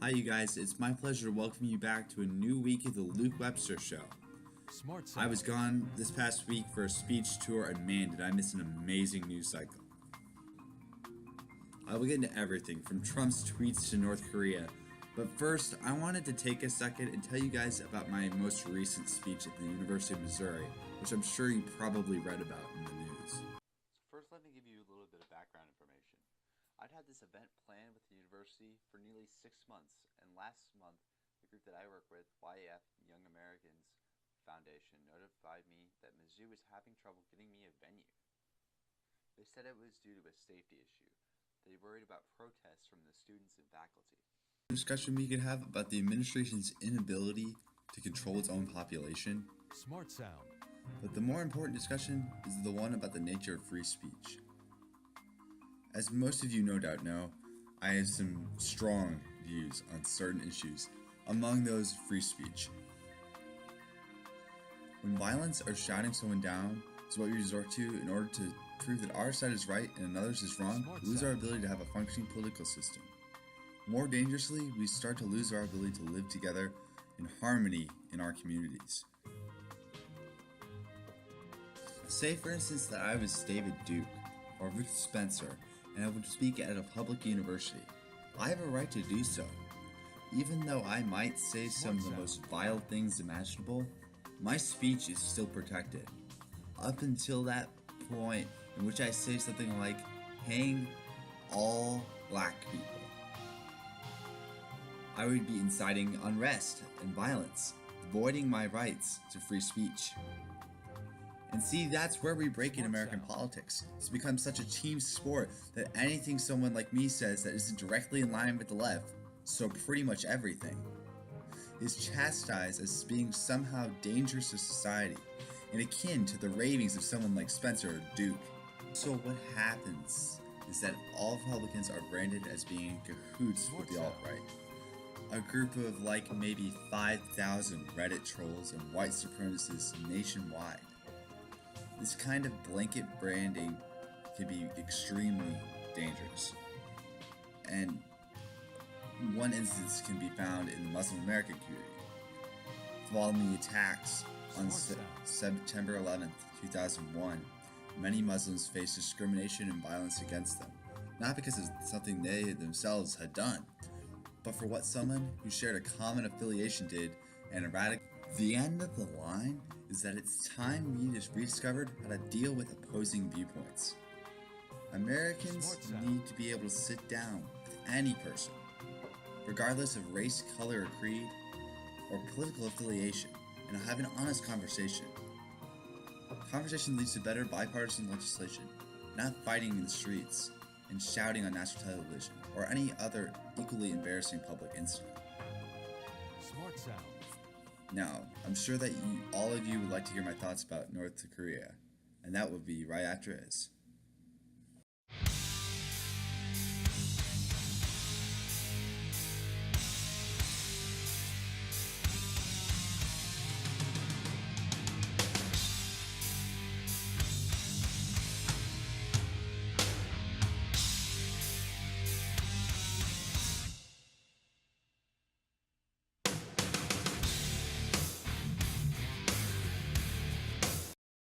Hi you guys, it's my pleasure to welcome you back to a new week of the Luke Webster Show. I was gone this past week for a speech tour and man did I miss an amazing news cycle. I will get into everything from Trump's tweets to North Korea, but first I wanted to take a second and tell you guys about my most recent speech at the University of Missouri, which I'm sure you probably read about in the news. So first let me give you a little bit of background information. I'd had this event planned with the university for nearly 6 months, and last month the group that I work with, YAF Young Americans Foundation, notified me that Mizzou was having trouble getting me a venue. They said it was due to a safety issue. They worried about protests from the students and faculty. Discussion we could have about the administration's inability to control its own population. Smart sound. But the more important discussion is the one about the nature of free speech. As most of you no doubt know, I have some strong views on certain issues, among those free speech. When violence or shouting someone down is what we resort to in order to prove that our side is right and another's is wrong, we lose our ability to have a functioning political system. More dangerously, we start to lose our ability to live together in harmony in our communities. Say for instance that I was David Duke or Ruth Spencer and I would speak at a public university. I have a right to do so. Even though I might say some of the most vile things imaginable, my speech is still protected. Up until that point in which I say something like, hang all black people, I would be inciting unrest and violence, voiding my rights to free speech. And see, that's where we break in American politics. It's become such a team sport that anything someone like me says that isn't directly in line with the left, so pretty much everything, is chastised as being somehow dangerous to society and akin to the ravings of someone like Spencer or Duke. So what happens is that all Republicans are branded as being in cahoots with the alt-right. A group of like maybe 5,000 Reddit trolls and white supremacists nationwide. This kind of blanket branding can be extremely dangerous. And one instance can be found in the Muslim American community. Following the attacks on September 11th, 2001, many Muslims faced discrimination and violence against them, not because of something they themselves had done, but for what someone who shared a common affiliation did and erratic. The end of the line is that it's time we just rediscovered how to deal with opposing viewpoints. Americans need to be able to sit down with any person, regardless of race, color, or creed, or political affiliation, and have an honest conversation. Conversation leads to better bipartisan legislation, not fighting in the streets and shouting on national television or any other equally embarrassing public incident. Smart sound. Now, I'm sure that all of you would like to hear my thoughts about North Korea, and that would be right after this.